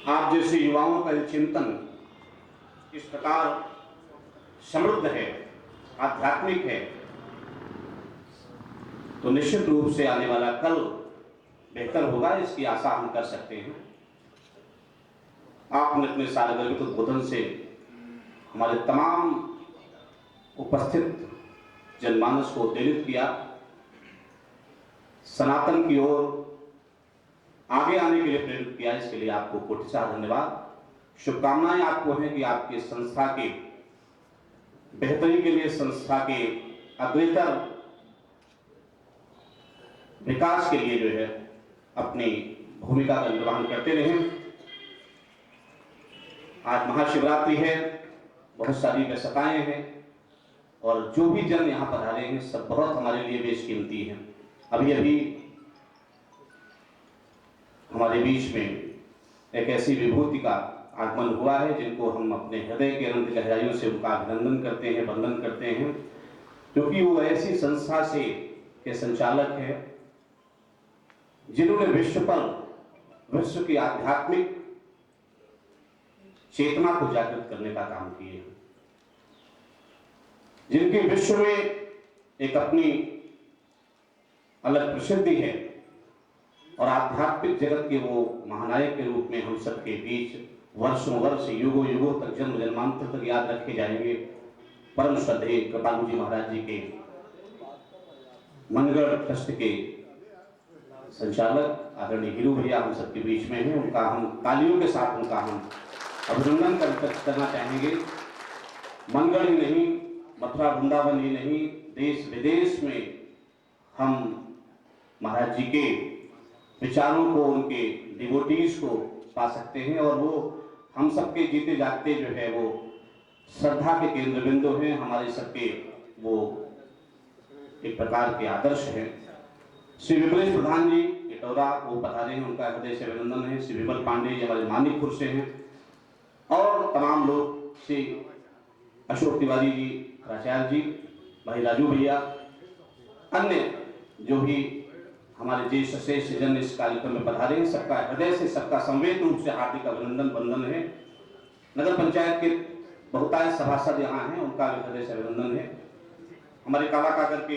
आप जैसे युवाओं का ये चिंतन इस प्रकार समृद्ध है, आध्यात्मिक है, तो निश्चित रूप से आने वाला कल बेहतर होगा, इसकी आशा हम कर सकते हैं। आपने अपने सार्वजनिक उद्बोधन से हमारे तमाम उपस्थित जनमानस को उत्तेजित किया, सनातन की ओर आगे आने के लिए प्रेरित किया। इसके लिए आपको कोटिशाह धन्यवाद। शुभकामनाएं आपको हैं कि आपके संस्था के बेहतरी के लिए, संस्था के अग्रतर विकास के लिए जो है अपनी भूमिका का निर्वहन करते रहें। आज महाशिवरात्रि है, बहुत सारी व्यस्तताएं हैं और जो भी जन यहाँ पधारे हैं सब बहुत हमारे लिए बेशकीमती हैं। अभी अभी हमारे बीच में एक ऐसी विभूति का आगमन हुआ है जिनको हम अपने हृदय के अनंत गहराइयों से उनका अभिनंदन करते हैं, वंदन करते हैं, क्योंकि वो ऐसी संस्था से के संचालक है जिन्होंने विश्व की आध्यात्मिक चेतना को जागृत करने का काम किए, जिनकी विश्व में एक अपनी अलग प्रसिद्धि है और आध्यात्मिक जगत के वो महानायक के रूप में हम सबके बीच वर्षों वर्ष, युगों युगों तक, जन्म जन्मांतर तक याद रखे जाएंगे। परम श्रद्धेय कृपालु जी महाराज जी के मनगढ़ ट्रस्ट के संचालक आदरणीय हीरू भैया हम सबके बीच में हैं। उनका हम तालियों के साथ उनका हम अभिनंदन करना चाहेंगे। मनगढ़ ही नहीं, मथुरा वृंदावन ही नहीं, देश विदेश में हम महाराज जी के विचारों को, उनके डिवोटीज को पा सकते हैं और वो हम सबके जीते जागते जो है वो श्रद्धा के केंद्र बिंदु हैं, हमारे सबके वो एक प्रकार के आदर्श हैं। श्री विमलेश प्रधान जी इटौरा वो पधारे हैं, उनका हृदय से अभिनंदन है। श्री विमल पांडे जी हमारे मानिकपुर से हैं और तमाम लोग, श्री अशोक तिवारी जी, आचार्य जी, भाई राजू भैया, अन्य जो भी हमारे ज्येष्ठ श्रेष्ठ जन इस कार्यक्रम में पधारे हैं, सबका हृदय से, सबका संवेद रूप से हार्दिक अभिनंदन वंदन है। नगर पंचायत के बहुतायत सभासद यहाँ हैं, उनका भी हृदय से अभिनंदन है। हमारे काला काकर के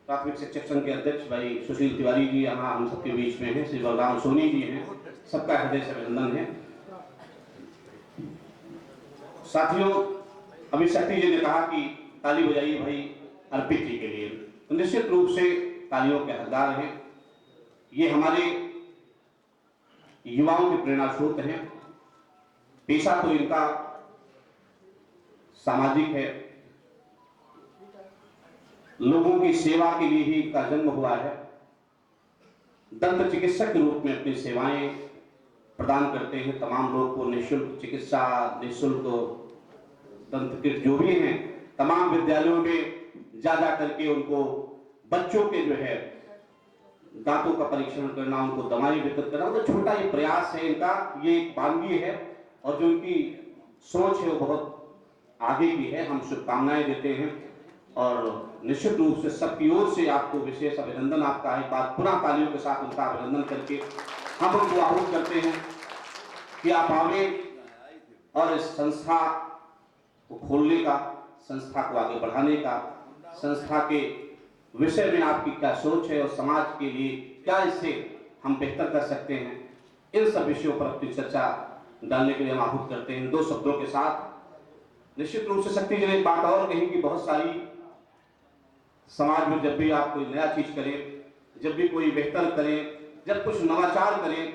प्राथमिक शिक्षक संघ के अध्यक्ष भाई सुशील तिवारी जी यहाँ हम सबके बीच में हैं, श्री बलराम सोनी जी हैं, सबका हृदय से अभिनंदन है। साथियों, अभी शक्ति जी ने कहा कि ताली बजाइए भाई अर्पित जी के लिए, तो निश्चित रूप से तालियों के हकदार हैं। ये हमारे युवाओं के प्रेरणा स्रोत हैं। पेशा तो इनका सामाजिक है, लोगों की सेवा के लिए ही इनका जन्म हुआ है। दंत चिकित्सक के रूप में अपनी सेवाएं प्रदान करते हैं, तमाम लोग को निःशुल्क चिकित्सा, निःशुल्क दंत किट जो भी हैं, तमाम विद्यालयों में जा करके उनको बच्चों के जो है दांतों का परीक्षण करना, उनको दवाई वितरित करना, तो छोटा ये प्रयास है इनका, ये एक वानगी है और जो इनकी सोच है वो बहुत आगे की है। हम शुभकामनाएं देते हैं और निश्चित रूप से सबकी ओर से आपको विशेष अभिनंदन। आपका एक बार पुनः तालियों के साथ उनका अभिनंदन करके हम उनको आह्वान करते हैं कि आप आगे और इस संस्था को खोलने का, संस्था को आगे बढ़ाने का, संस्था के विषय में आपकी क्या सोच है और समाज के लिए क्या इससे हम बेहतर कर सकते हैं, इन सब विषयों पर अपनी चर्चा डालने के लिए हम आहूत करते हैं। दो शब्दों के साथ निश्चित रूप से शक्ति जी ने एक बात और कही कि बहुत सारी समाज में जब भी आप कोई नया चीज करें, जब भी कोई बेहतर करें, जब कुछ नवाचार करें,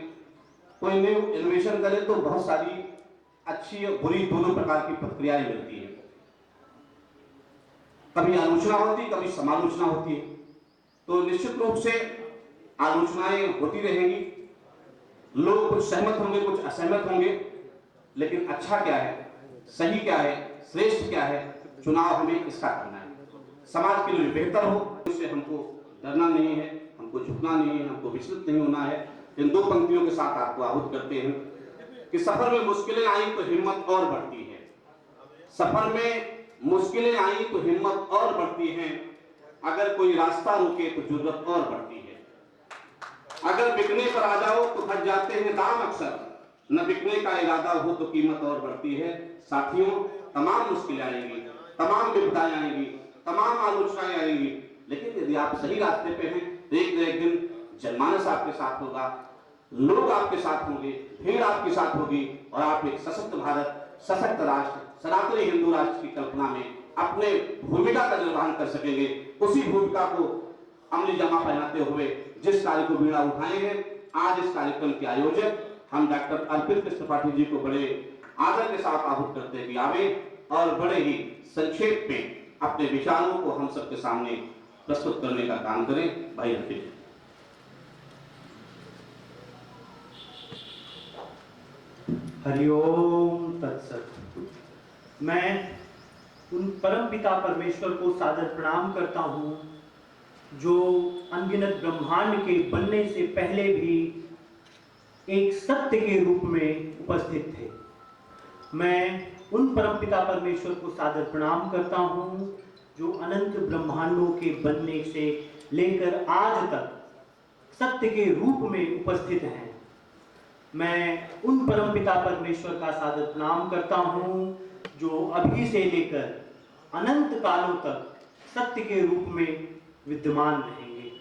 कोई न्यू इनोवेशन करें, तो बहुत सारी अच्छी और बुरी दोनों प्रकार की प्रतिक्रियाएं मिलती है। कभी आलोचना होती, कभी समालोचना होती है। तो निश्चित रूप से आलोचनाएं होती रहेंगी, लोग कुछ सहमत होंगे, कुछ असहमत होंगे, लेकिन अच्छा क्या है, सही क्या है, श्रेष्ठ क्या है, चुनाव हमें इसका करना है। समाज के लिए बेहतर हो, इससे हमको डरना नहीं है, हमको झुकना नहीं है, हमको विचलित नहीं होना है। इन दो पंक्तियों के साथ आपको आहूत करते हैं कि सफर में मुश्किलें आई तो हिम्मत और बढ़ती है। सफर में मुश्किलें आई तो हिम्मत और बढ़ती है, अगर कोई रास्ता रुके तो जरूरत और बढ़ती है। अगर बिकने पर आ जाओ तो घट जाते हैं दाम अक्सर, न बिकने का इरादा हो तो कीमत और बढ़ती है। साथियों, तमाम मुश्किलें आएंगी, तमाम विपदाएं आएंगी, तमाम आलोचनाएं आएंगी, लेकिन यदि आप सही रास्ते पे हैं तो एक न एक दिन जनमानस आपके साथ होगा, लोग आपके साथ होंगे, भीड़ आपके साथ होगी और आप एक सशक्त भारत, सशक्त राष्ट्र, सनातनी हिंदू राष्ट्र की कल्पना में अपने भूमिका का निर्वहन कर सकेंगे। उसी भूमिका को अमली जामा पहनाते हुए जिस कार्य को बीड़ा उठाए हैं, आज इस कार्यक्रम के आयोजक हम डॉक्टर अर्पित कृष्ण त्रिपाठी जी को बड़े आदर के साथ आहुत करते हैं कि आवे और बड़े ही संक्षेप में अपने विचारों को हम सबके सामने प्रस्तुत करने का काम करें। भाई अर्पित। हरिओम तत्सत। मैं उन परम पिता परमेश्वर को सादर प्रणाम करता हूँ जो अनगिनत ब्रह्मांड के बनने से पहले भी एक सत्य के रूप में उपस्थित थे। मैं उन परम पिता परमेश्वर को सादर प्रणाम करता हूँ जो अनंत ब्रह्मांडों के बनने से लेकर आज तक सत्य के रूप में उपस्थित हैं। मैं उन परम पिता परमेश्वर का सादर प्रणाम करता हूँ जो अभी से लेकर अनंत कालों तक सत्य के रूप में विद्यमान रहेंगे।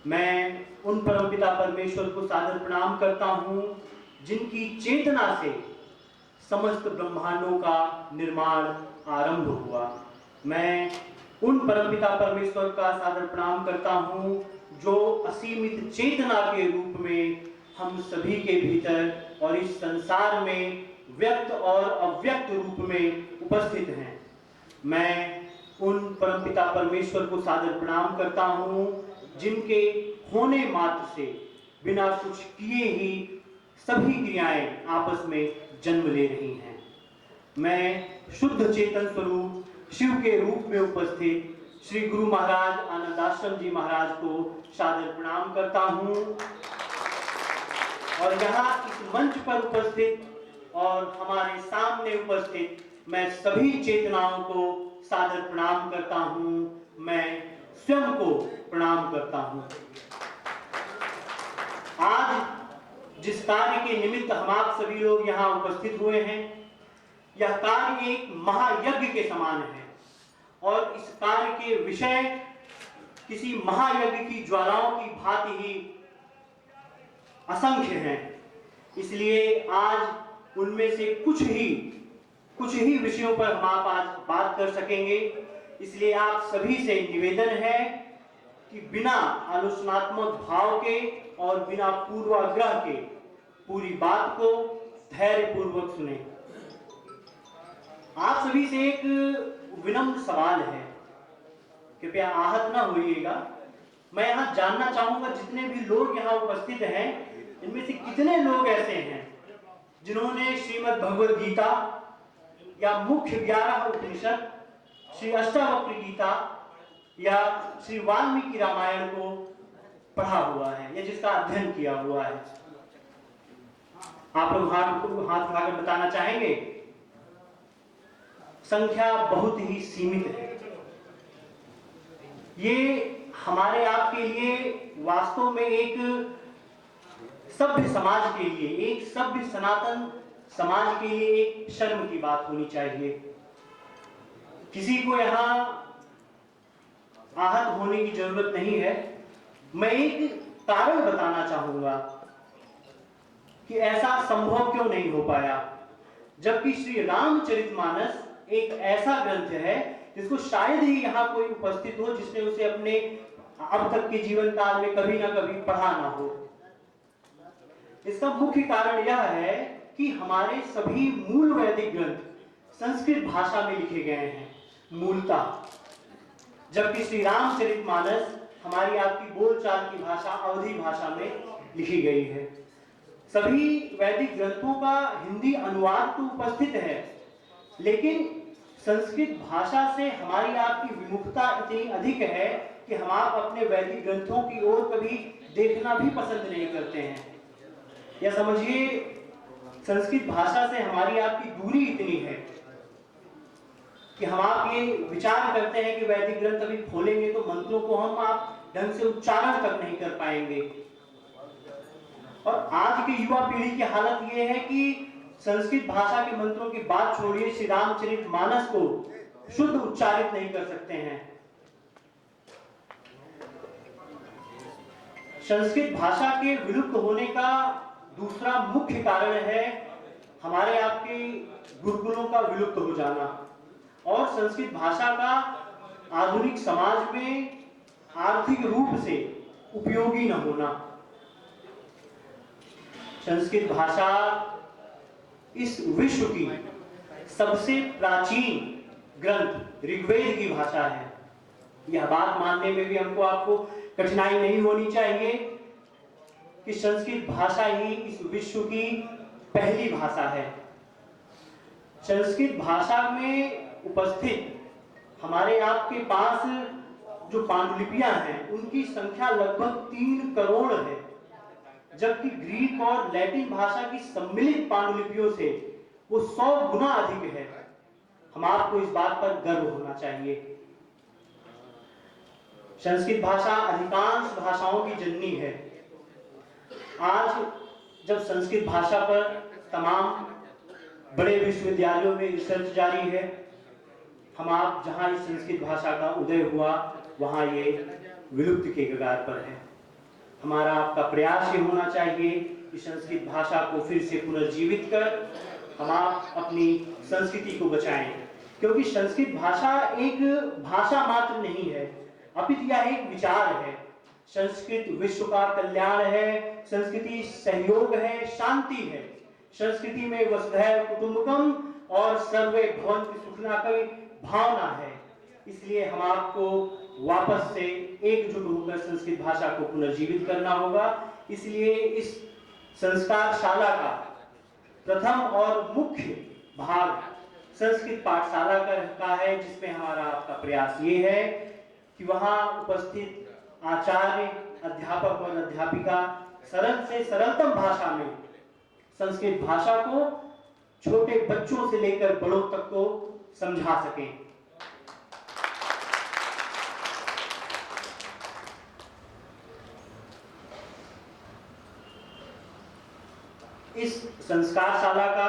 मैं उन परम पिता परमेश्वर को सादर प्रणाम करता हूँ जिनकी चेतना से समस्त ब्रह्मांडों का निर्माण आरंभ हुआ। मैं उन परम पिता परमेश्वर का सादर प्रणाम करता हूँ जो असीमित चेतना के रूप में हम सभी के भीतर और इस संसार में व्यक्त और अव्यक्त रूप में उपस्थित हैं। मैं उन परमपिता परमेश्वर को सादर प्रणाम करता हूँ जिनके होने मात्र से बिना कुछ किए ही सभी क्रियाएं आपस में जन्म ले रही हैं। मैं शुद्ध चेतन स्वरूप शिव के रूप में उपस्थित श्री गुरु महाराज आनंदाश्रम जी महाराज को सादर प्रणाम करता हूँ और यहाँ इस मंच पर उपस्थित और हमारे सामने उपस्थित मैं सभी चेतनाओं को सादर प्रणाम करता हूँ। मैं स्वयं को प्रणाम करता हूँ। आज जिस कार्य के निमित्त हम आप सभी लोग यहाँ उपस्थित हुए हैं, यह कार्य एक महायज्ञ के समान है और इस कार्य के विषय किसी महायज्ञ की ज्वालाओं की भांति ही असंख्य हैं। इसलिए आज उनमें से कुछ ही विषयों पर हम आप आज बात कर सकेंगे। इसलिए आप सभी से निवेदन है कि बिना आलोचनात्मक भाव के और बिना पूर्वाग्रह के पूरी बात को धैर्यपूर्वक सुने। आप सभी से एक विनम्र सवाल है, कृपया आहत ना होइएगा। मैं यहाँ जानना चाहूंगा जितने भी लोग यहाँ उपस्थित हैं इनमें से कितने लोग ऐसे हैं जिन्होंने श्रीमद् भगवद गीता या मुख्य 11 उपनिषद, श्री अष्टावक्र गीता या श्री वाल्मीकि रामायण को पढ़ा हुआ है या जिसका अध्ययन किया हुआ है। आप लोग हाथ उठाकर बताना चाहेंगे? संख्या बहुत ही सीमित है। ये हमारे आपके लिए वास्तव में एक सभ्य समाज के लिए, एक सभ्य सनातन समाज के लिए एक शर्म की बात होनी चाहिए। किसी को यहाँ आहत होने की जरूरत नहीं है। मैं एक कारण बताना चाहूंगा कि ऐसा संभव क्यों नहीं हो पाया, जबकि श्री रामचरितमानस एक ऐसा ग्रंथ है जिसको शायद ही यहाँ कोई उपस्थित हो जिसने उसे अपने अब तक के जीवन काल में कभी ना कभी पढ़ा ना हो। इसका मुख्य कारण यह है कि हमारे सभी मूल वैदिक ग्रंथ संस्कृत भाषा में लिखे गए हैं मूलतः, जबकि श्री रामचरितमानस हमारी आपकी बोलचाल की भाषा अवधी भाषा में लिखी गई है। सभी वैदिक ग्रंथों का हिंदी अनुवाद तो उपस्थित है, लेकिन संस्कृत भाषा से हमारी आपकी विमुखता इतनी अधिक है कि हम आप अपने वैदिक ग्रंथों की ओर कभी देखना भी पसंद नहीं करते हैं। या समझिए, संस्कृत भाषा से हमारी आपकी दूरी इतनी है कि हम आप ये विचार करते हैं कि वैदिक ग्रंथ अभी खोलेंगे तो मंत्रों को हम आप ढंग से उच्चारण तक नहीं कर पाएंगे। और आज की युवा पीढ़ी की हालत ये है कि संस्कृत भाषा के मंत्रों की बात छोड़िए, श्री रामचरितमानस को शुद्ध उच्चारित नहीं कर सकते हैं। संस्कृत भाषा के विलुप्त होने का दूसरा मुख्य कारण है हमारे आपके गुरुकुलों का विलुप्त हो जाना और संस्कृत भाषा का आधुनिक समाज में आर्थिक रूप से उपयोगी न होना। संस्कृत भाषा इस विश्व की सबसे प्राचीन ग्रंथ ऋग्वेद की भाषा है। यह बात मानने में भी हमको आपको कठिनाई नहीं होनी चाहिए कि संस्कृत भाषा ही इस विश्व की पहली भाषा है। संस्कृत भाषा में उपस्थित हमारे आपके पास जो पांडुलिपियां हैं उनकी संख्या लगभग 3 करोड़ है, जबकि ग्रीक और लैटिन भाषा की सम्मिलित पांडुलिपियों से वो 100 गुना अधिक है। हम आपको इस बात पर गर्व होना चाहिए। संस्कृत भाषा अधिकांश भाषाओं की जननी है। आज जब संस्कृत भाषा पर तमाम बड़े विश्वविद्यालयों में रिसर्च जारी है, हम आप जहां इस संस्कृत भाषा का उदय हुआ वहां ये विलुप्त के कगार पर है। हमारा आपका प्रयास ये होना चाहिए कि संस्कृत भाषा को फिर से पुनर्जीवित कर हम आप अपनी संस्कृति को बचाएं, क्योंकि संस्कृत भाषा एक भाषा मात्र नहीं है, अपितु यह एक विचार है। संस्कृत विश्व का कल्याण है, संस्कृति सहयोग है, शांति है। संस्कृति में वसुधैव कुटुंबकम और सर्वे भवन्तु सुखिनः की भावना है। इसलिए हम आपको वापस से एकजुट होकर संस्कृत भाषा को पुनर्जीवित करना होगा। इसलिए इस संस्कारशाला का प्रथम और मुख्य भाग संस्कृत पाठशाला का है, जिसमें हमारा आपका प्रयास ये है कि वहां उपस्थित आचार्य, अध्यापक और अध्यापिका सरल से सरलतम भाषा में संस्कृत भाषा को छोटे बच्चों से लेकर बड़ों तक को समझा सकें। इस संस्कारशाला का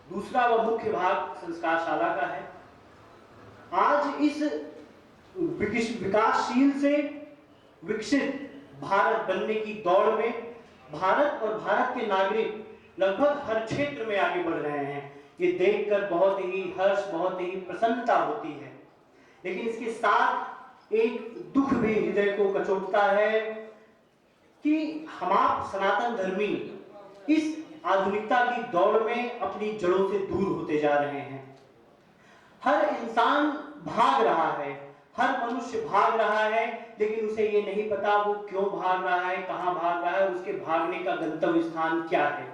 दूसरा व मुख्य भाग संस्कारशाला का है। आज इस विकासशील से विकसित भारत बनने की दौड़ में भारत और भारत के नागरिक लगभग हर क्षेत्र में आगे बढ़ रहे हैं। ये देखकर बहुत ही हर्ष, बहुत ही प्रसन्नता होती है। लेकिन इसके साथ एक दुख भी हृदय को कचोटता है कि हम आप सनातन धर्मी इस आधुनिकता की दौड़ में अपनी जड़ों से दूर होते जा रहे हैं। हर इंसान भाग रहा है, हर मनुष्य भाग रहा है, लेकिन उसे ये नहीं पता वो क्यों भाग रहा है, कहां भाग रहा है, उसके भागने का गंतव्य स्थान क्या है।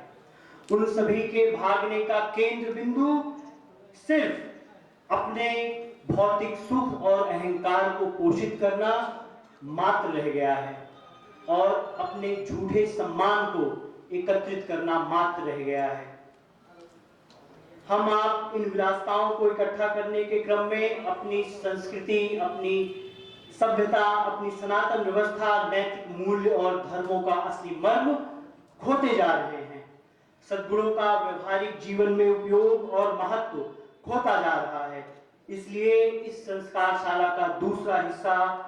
उन सभी के भागने का केंद्र बिंदु सिर्फ अपने भौतिक सुख और अहंकार को पोषित करना मात्र रह गया है और अपने झूठे सम्मान को एकत्रित करना मात्र रह गया है। हम आप इन विलासिताओं को इकट्ठा करने के क्रम में अपनी संस्कृति, अपनी सभ्यता, अपनी सनातन व्यवस्था, नैतिक मूल्य और धर्मों का असली मर्म खोते जा रहे हैं। सद्गुणों का व्यवहारिक जीवन में उपयोग और महत्व खोता जा रहा है। इसलिए इस संस्कारशाला का दूसरा हिस्सा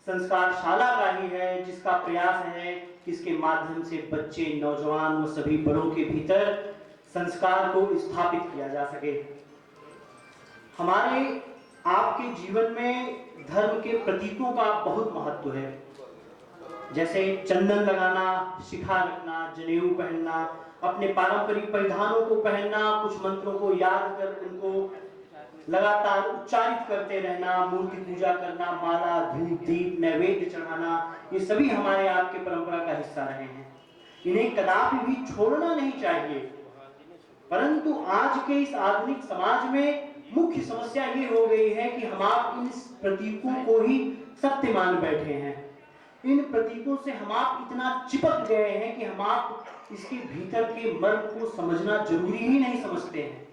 संस्कारशाला का ही है, जिसका प्रयास है कि इसके माध्यम से बच्चे, नौजवान व सभी बड़ों के भीतर संस्कार को स्थापित किया जा सके। हमारे आपके जीवन में धर्म के प्रतीकों का बहुत महत्व है, जैसे चंदन लगाना, शिखा रखना, जनेऊ पहनना, अपने पारंपरिक परिधानों को पहनना, कुछ मंत्रों को याद कर उनको लगातार उच्चारित करते रहना, मूर्ति पूजा करना, माला, धूप, दीप, नैवेद्य चढ़ाना, ये सभी हमारे आपके परंपरा का हिस्सा रहे हैं। इन्हें कदापि भी छोड़ना नहीं चाहिए। परंतु आज के इस आधुनिक समाज में मुख्य समस्या ये हो गई है कि हम आप इन प्रतीकों को ही सत्य मान बैठे हैं। इन प्रतीकों से हम आप इतना चिपक गए हैं कि हम आप इसके भीतर के मर्म को समझना जरूरी ही नहीं समझते हैं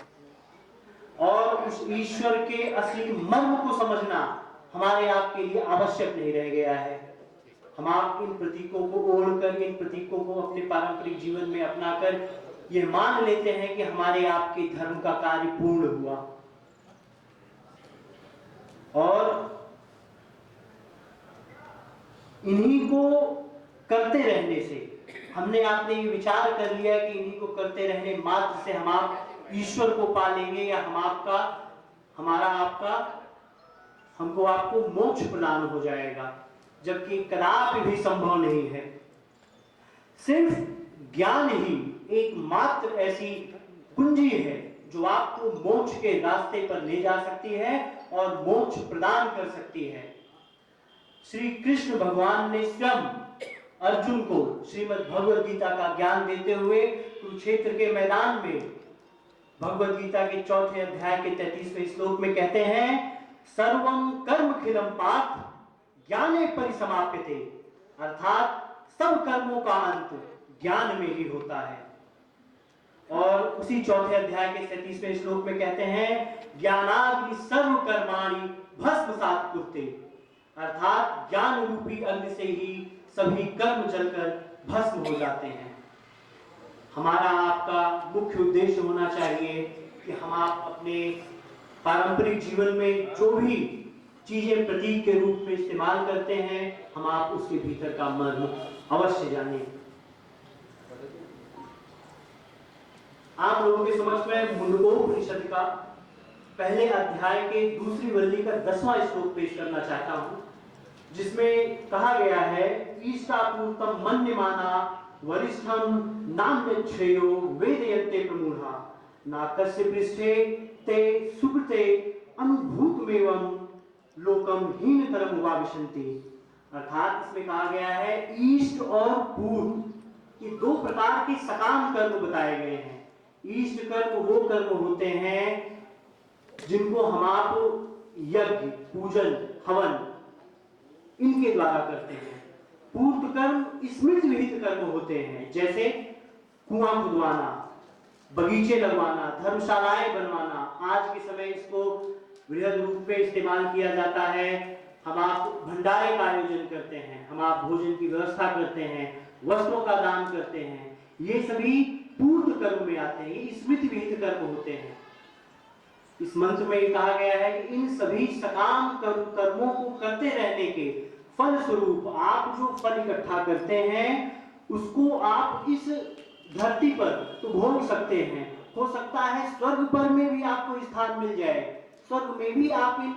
और उस ईश्वर के असली मर्म को समझना हमारे आपके लिए आवश्यक नहीं रह गया है। हम आप इन प्रतीकों को ओढ़कर, इन प्रतीकों को अपने पारंपरिक जीवन में अपनाकर ये मान लेते हैं कि हमारे आपके धर्म का कार्य पूर्ण हुआ। और इन्हीं को करते रहने से हमने आपने ये विचार कर लिया कि इन्हीं को करते रहने मात्र से हम आप ईश्वर को पा लेंगे, या हमारा आपका हमको आपको मोक्ष प्रदान हो जाएगा, जबकि कदापि भी संभव नहीं है। सिर्फ ज्ञान ही एकमात्र ऐसी कुंजी है जो आपको मोक्ष के रास्ते पर ले जा सकती है और मोक्ष प्रदान कर सकती है। श्री कृष्ण भगवान ने स्वयं अर्जुन को श्रीमद् भगवद गीता का ज्ञान देते हुए कुरुक्षेत्र के मैदान में भगवद गीता के 4थे अध्याय के 33वें श्लोक में कहते हैं, सर्वं कर्मखिलम पार्थ ज्ञाने परिसमाप्यते, अर्थात सब कर्मों का अंत ज्ञान में ही होता है। और उसी 4थे अध्याय के 37वें श्लोक में कहते हैं, ज्ञानाग्नि सर्व कर्माणि भस्मसात् कुरुते, अर्थात ज्ञान रूपी अग्नि से ही सभी कर्म जलकर भस्म हो जाते हैं। हमारा आपका मुख्य उद्देश्य होना चाहिए कि हम आप अपने पारंपरिक जीवन में जो भी चीजें प्रतीक के रूप में इस्तेमाल करते हैं, हम आप उसके भीतर का मर्म अवश्य जानें। आप लोगों के समक्ष में मुंडकोपनिषद का पहले अध्याय के दूसरी वल्ली का 10वां श्लोक पेश करना चाहता हूं, जिसमें कहा गया है, ईष्टापूर्तम मन्यमाना वरिष्ठम नाम श्रेयो वेदयन्ते प्रमूढ़ा ना कस्य पृष्ठे ते सुकृते अनुभूतमेवं लोकम हीनतरम वाविशन्ति। अर्थात इसमें कहा गया है, ईष्ट और पूर्व ये दो प्रकार के सकाम कर्म बताए गए हैं। ईष्ट कर्म वो कर्म होते हैं जिनको हम आप यज्ञ, पूजन, हवन इनके द्वारा करते हैं। पूर्व कर्म स्मृति विहित कर्म होते हैं, जैसे कुआं खुदवाना, बगीचे लगवाना, धर्मशालाएं बनवाना। आज के समय इसको वृहद रूप में इस्तेमाल किया जाता है। हम आप भंडारे का आयोजन करते हैं, हम आप भोजन की व्यवस्था करते हैं, वस्त्रों का दान करते हैं। ये सभी पूर्व कर्म में आते हैं, ये स्मृति विहित कर्म होते हैं। इस मंत्र में कहा गया है कि इन सभी सकाम कर्मों को करते रहने के फल स्वरूप आप जो फल इकट्ठा करते हैं उसको आप इस धरती पर तो भोग सकते हैं। हो सकता है स्वर्ग पर में भी आपको स्थान मिल जाए, स्वर्ग में भी आप इन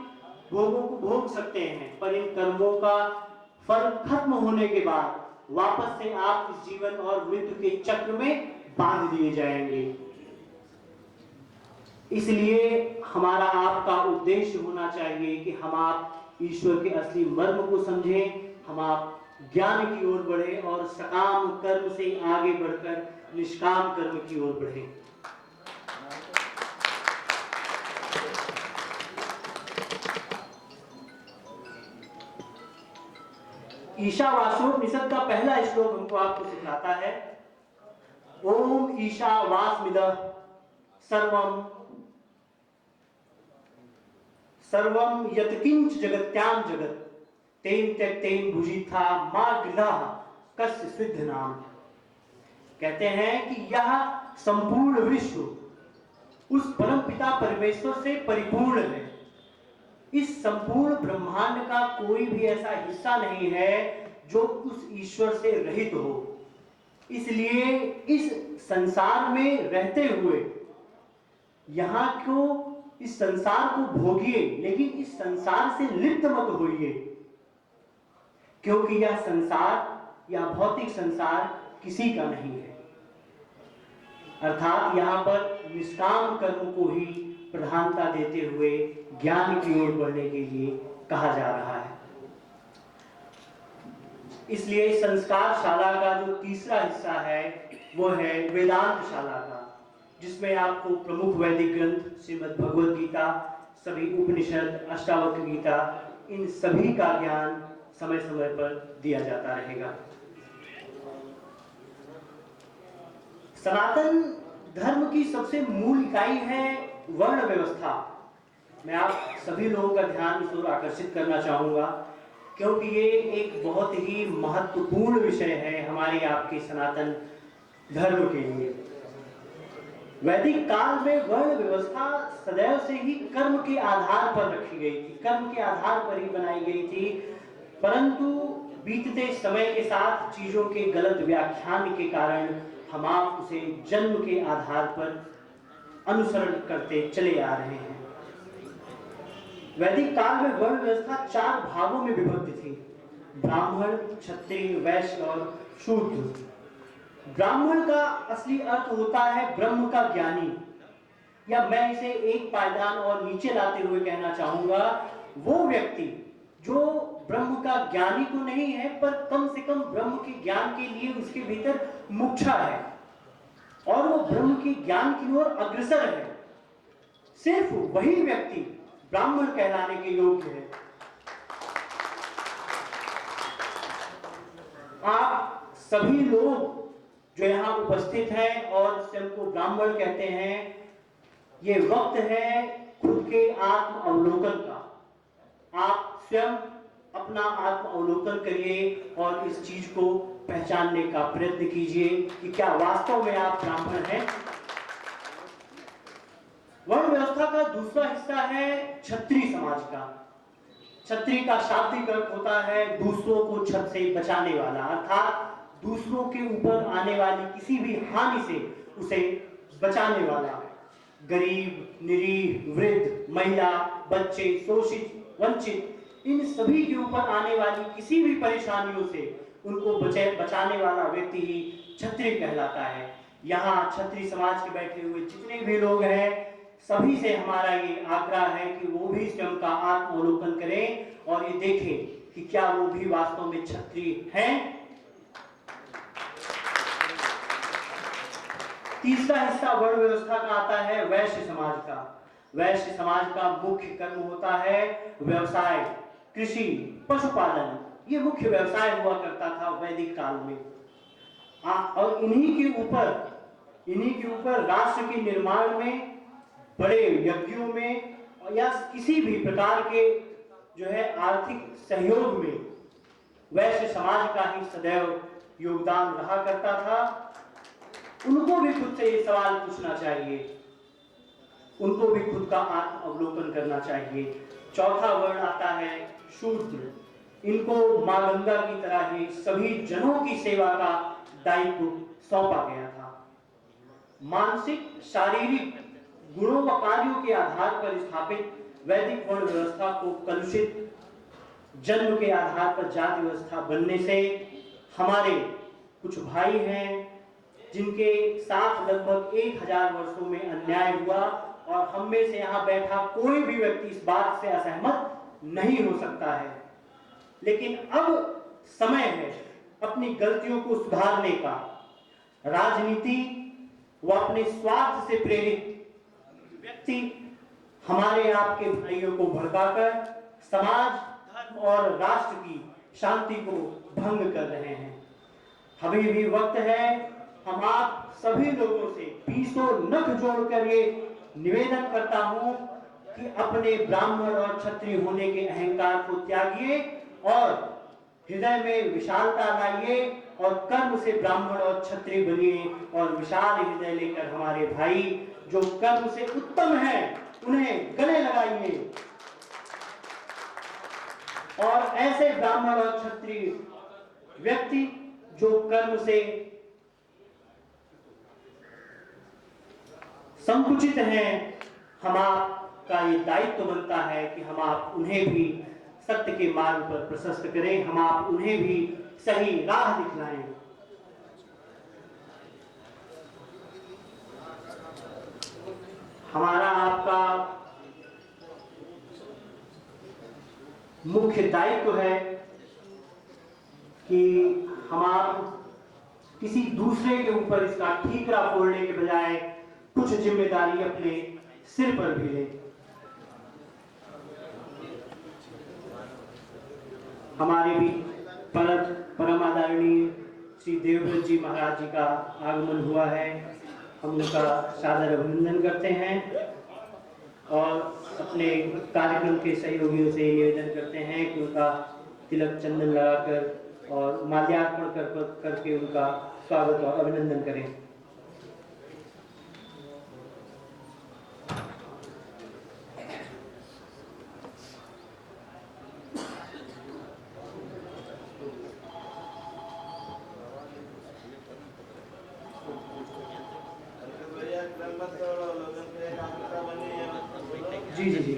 भोगों को भोग सकते हैं, पर इन कर्मों का फल खत्म होने के बाद वापस से आप इस जीवन और मृत्यु के चक्र में बांध दिए जाएंगे। इसलिए हमारा आपका उद्देश्य होना चाहिए कि हम आप ईश्वर के असली मर्म को समझें, हम आप ज्ञान की ओर बढ़े और सकाम कर्म से आगे बढ़कर निष्काम कर्म की ओर बढ़े। ईशावास्योपनिषद का पहला श्लोक हमको आपको सिखाता है, ओम ईशावास्मिदः सर्वम सर्वम यत्किंच जगत्याम जगत तेन त्यक्तेन भुजिथा मा गृधः कस्य सिद्ध नाम। कहते हैं कि यह संपूर्ण विश्व उस परम पिता परमेश्वर से परिपूर्ण है। इस संपूर्ण ब्रह्मांड का कोई भी ऐसा हिस्सा नहीं है जो उस ईश्वर से रहित हो। इसलिए इस संसार में रहते हुए यहाँ को इस संसार को भोगिए, लेकिन इस संसार से लिप्त मत होइए, क्योंकि यह संसार, यह भौतिक संसार किसी का नहीं है। अर्थात यहाँ पर निष्काम कर्म को ही प्रधानता देते हुए ज्ञान की ओर बढ़ने के लिए कहा जा रहा है। इसलिए संस्कार शाला का जो तीसरा हिस्सा है वो है वेदांत शाला का, जिसमें आपको प्रमुख वैदिक ग्रंथ श्रीमद् भगवद गीता, सभी उपनिषद, अष्टावक्र गीता, इन सभी का ज्ञान समय समय पर दिया जाता रहेगा। सनातन धर्म की सबसे मूल इकाई है वर्ण व्यवस्था। मैं आप सभी लोगों का ध्यान इस ओर आकर्षित करना चाहूंगा क्योंकि ये एक बहुत ही महत्वपूर्ण विषय है हमारे आपके सनातन धर्म के लिए। वैदिक काल में वर्ण व्यवस्था सदैव से ही कर्म के आधार पर रखी गई थी, कर्म के आधार पर ही बनाई गई थी, परंतु बीतते समय के साथ चीजों के गलत व्याख्यान के कारण हम आप उसे जन्म के आधार पर अनुसरण करते चले आ रहे हैं। वैदिक काल में वर्ण व्यवस्था 4 भागों में विभक्त थी: ब्राह्मण, क्षत्रिय, वैश्य और शूद्र। ब्राह्मण का असली अर्थ होता है ब्रह्म का ज्ञानी, या मैं इसे एक पायदान और नीचे लाते हुए कहना चाहूंगा, वो व्यक्ति जो ब्रह्म का ज्ञानी तो नहीं है पर कम से कम ब्रह्म के ज्ञान के लिए उसके भीतर मुक्षा है और वो ब्रह्म के ज्ञान की ओर अग्रसर है। सिर्फ वही व्यक्ति ब्राह्मण कहलाने के योग्य है। आप सभी लोग जो यहाँ उपस्थित हैं और स्वयं को ब्राह्मण कहते हैं, ये वक्त है खुद के आत्म अवलोकन का। आप स्वयं अपना आत्म अवलोकन करिए और इस चीज को पहचानने का प्रयत्न कीजिए कि क्या वास्तव में आप ब्राह्मण हैं। वर्ण व्यवस्था का दूसरा हिस्सा है क्षत्रिय समाज का। क्षत्रिय का शाब्दिक अर्थ होता है दूसरों को छत से बचाने वाला, अर्थात दूसरों के ऊपर आने वाली किसी भी हानि से उसे बचाने वाला। गरीब, निरीह, वृद्ध, महिला, बच्चे, शोषित, वंचित, इन सभी के ऊपर आने वाली किसी भी परेशानियों से उनको बचाने वाला व्यक्ति ही क्षत्रिय कहलाता है। यहाँ क्षत्रिय समाज के बैठे हुए जितने भी लोग हैं, सभी से हमारा ये आग्रह है कि वो भी स्वयं का आत्मावलोकन करें और ये देखें कि क्या वो भी वास्तव में क्षत्रिय हैं। तीसरा हिस्सा वर्ण व्यवस्था का आता है वैश्य समाज का। वैश्य समाज का मुख्य कर्म होता है व्यवसाय, कृषि, पशुपालन। ये मुख्य व्यवसाय हुआ करता था वैदिक काल में। और इन्हीं के ऊपर राष्ट्र के निर्माण में, बड़े यज्ञों में या किसी भी प्रकार के जो है आर्थिक सहयोग में वैश्य समाज का ही सदैव योगदान रहा करता था। उनको भी खुद से ये सवाल पूछना चाहिए, उनको भी खुद का आत्म अवलोकन करना चाहिए। चौथा वर्ण आता है शूद्र। इनको मां गंगा की तरह ही सभी जनों की सेवा का दायित्व सौंपा गया था। मानसिक, शारीरिक गुणों व कार्यों के आधार पर स्थापित वैदिक वर्ण व्यवस्था को कलुषित जन्म के आधार पर जाति व्यवस्था बनने से हमारे कुछ भाई हैं जिनके साथ लगभग 1000 वर्षों में अन्याय हुआ और हम में से यहाँ बैठा कोई भी व्यक्ति इस बात से असहमत नहीं हो सकता है। लेकिन अब समय है अपनी गलतियों को सुधारने का। राजनीति व अपने स्वार्थ से प्रेरित व्यक्ति हमारे आपके भाइयों को भड़काकर समाज, धर्म और राष्ट्र की शांति को भंग कर रहे हैं। अभी भी वक्त है हम आप सभी लोगों से बीसों नख जोड़कर ये निवेदन करता हूं कि अपने ब्राह्मण और क्षत्रिय होने के अहंकार को त्यागिए और हृदय में विशालता लाइए और कर्म से ब्राह्मण और क्षत्रिय बनिए और विशाल हृदय लेकर हमारे भाई जो कर्म से उत्तम हैं उन्हें गले लगाइए और ऐसे ब्राह्मण और क्षत्रिय व्यक्ति जो कर्म से संकुचित हैं, हम आपका ये दायित्व बनता है कि हम आप उन्हें भी सत्य के मार्ग पर प्रशस्त करें, हम आप उन्हें भी सही राह दिखलाएं। हमारा आपका मुख्य दायित्व है कि हम आप किसी दूसरे के ऊपर इसका ठीकरा फोड़ने के बजाय कुछ जिम्मेदारी अपने सिर पर भी लें। हमारे भी परम आदरणीय श्री देवव्रत जी महाराज जी का आगमन हुआ है। हम उनका सादर अभिनंदन करते हैं और अपने कार्यक्रम के सहयोगियों से निवेदन करते हैं कि उनका तिलक चंदन लगाकर और माल्यार्पण करके उनका स्वागत और अभिनंदन करें। जी जी जी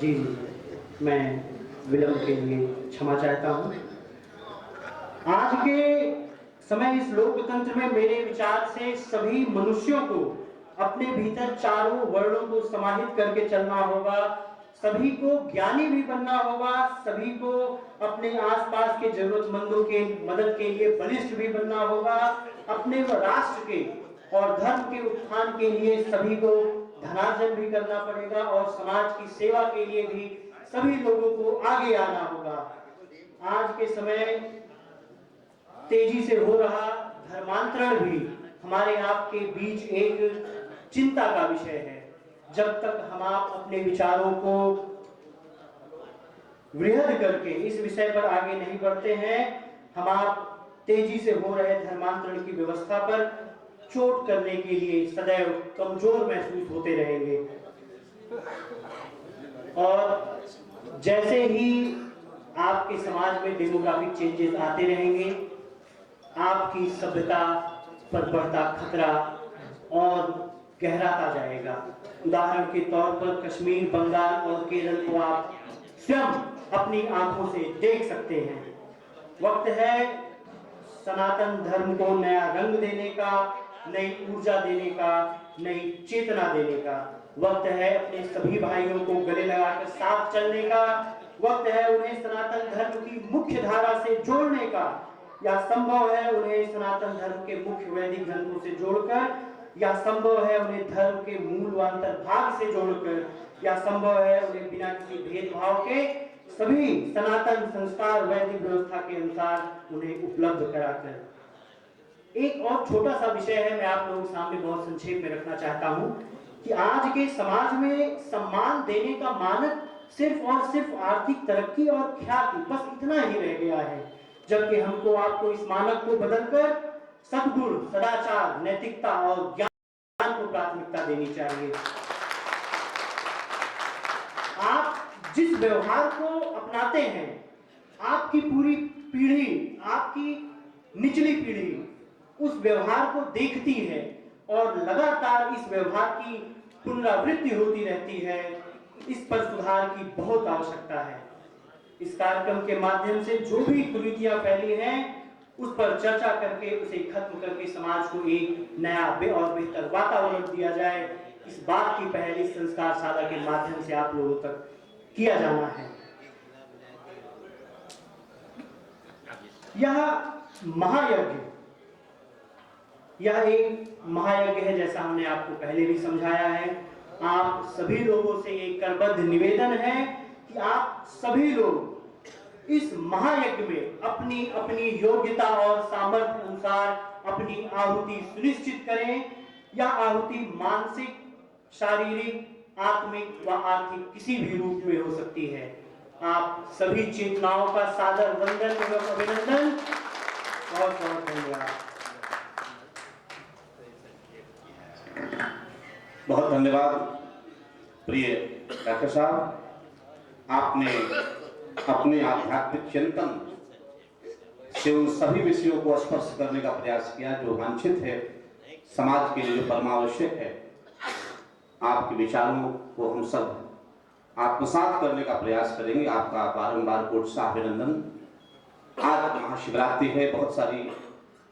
जी जी मैं विलंब के लिए क्षमा चाहता हूँ। आज के समय इस लोकतंत्र में मेरे विचार से सभी मनुष्यों को अपने भीतर चारों वर्णों को समाहित करके चलना होगा, सभी को ज्ञानी भी बनना होगा, सभी को अपने आसपास के जरूरतमंदों के मदद के लिए बलिष्ठ भी बनना होगा, अपने व राष्ट्र के और धर्म के उत्थान के लिए सभी को धनार्जन भी करना पड़ेगा और समाज की सेवा के लिए भी सभी लोगों को आगे आना होगा। आज के समय तेजी से हो रहा धर्मांतरण भी हमारे आपके बीच एक चिंता का विषय है। जब तक हम आप अपने विचारों को वृहद करके इस विषय पर आगे नहीं बढ़ते हैं, हम आप तेजी से हो रहे धर्मांतरण की व्यवस्था पर चोट करने के लिए सदैव कमजोर महसूस होते रहेंगे। और जैसे ही आपके समाज में डेमोग्राफिक चेंजेस आते रहेंगे, आपकी सभ्यता पर बढ़ता खतरा और गहराता जाएगा। उदाहरण के तौर पर कश्मीर, बंगाल और केरल को आप स्वयं अपनी आंखों से देख सकते हैं। वक्त है सनातन धर्म को नया रंग देने का, नई ऊर्जा देने का, नई चेतना देने का। वक्त है अपने सभी भाइयों को गले लगाकर साथ चलने का। वक्त है उन्हें सनातन धर्म की मुख्य धारा से जोड़ने का, या संभव है उन्हें सनातन धर्म के मुख्य वैदिक ग्रंथों से जोड़कर, या संभव है उन्हें धर्म के मूल व अंतर्भाग से जोड़कर, या संभव है उन्हें बिना किसी भेदभाव के सभी सनातन संस्कार वैदिक व्यवस्था के अनुसार उन्हें उपलब्ध कराकर। एक और छोटा सा विषय है, मैं आप लोगों के सामने बहुत संक्षेप में रखना चाहता हूं कि आज के समाज में सम्मान देने का मानक सिर्फ और सिर्फ आर्थिक तरक्की और ख्याति, बस इतना ही रह गया है। जबकि हमको आपको इस मानक को बदलकर सद्गुण, सदाचार, नैतिकता और ज्ञान को प्राथमिकता देनी चाहिए। आप जिस व्यवहार को अपनाते हैं, आपकी पूरी पीढ़ी, आपकी निचली पीढ़ी उस व्यवहार को देखती है और लगातार इस व्यवहार की पुनरावृत्ति होती रहती है। इस पर सुधार की बहुत आवश्यकता है। इस कार्यक्रम के माध्यम से जो भी कुरीतियां फैली हैं उस पर चर्चा करके उसे खत्म करके समाज को एक नया और बेहतर वातावरण दिया जाए, इस बात की पहल इस संस्कार साधा के माध्यम से आप लोगों तक किया जाना है। यह महायज्ञ, यह एक महायज्ञ है, जैसा हमने आपको पहले भी समझाया है। आप सभी लोगों से एक करबद्ध निवेदन है कि आप सभी लोग इस महायज्ञ में अपनी अपनी योग्यता और सामर्थ्य अनुसार अपनी आहुति सुनिश्चित करें। यह आहुति मानसिक, शारीरिक, आत्मिक व आर्थिक किसी भी रूप में हो सकती है। आप सभी चेतनाओं का सादर वंदन एवं अभिनंदन और बहुत धन्यवाद। बहुत धन्यवाद प्रिय डॉक्टर साहब, आपने अपने आध्यात्मिक चिंतन से उन सभी विषयों को स्पर्श करने का प्रयास किया जो वांछित है, समाज के लिए जो परमावश्यक है। आपके विचारों को हम सब आत्मसात करने का प्रयास करेंगे। आपका बारंबार कोटि सा अभिनंदन। आज महाशिवरात्रि है, बहुत सारी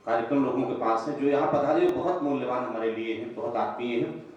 कार्यक्रम लोगों के पास है, जो यहाँ पधारे बहुत मूल्यवान हमारे लिए हैं, बहुत आत्मीय हैं।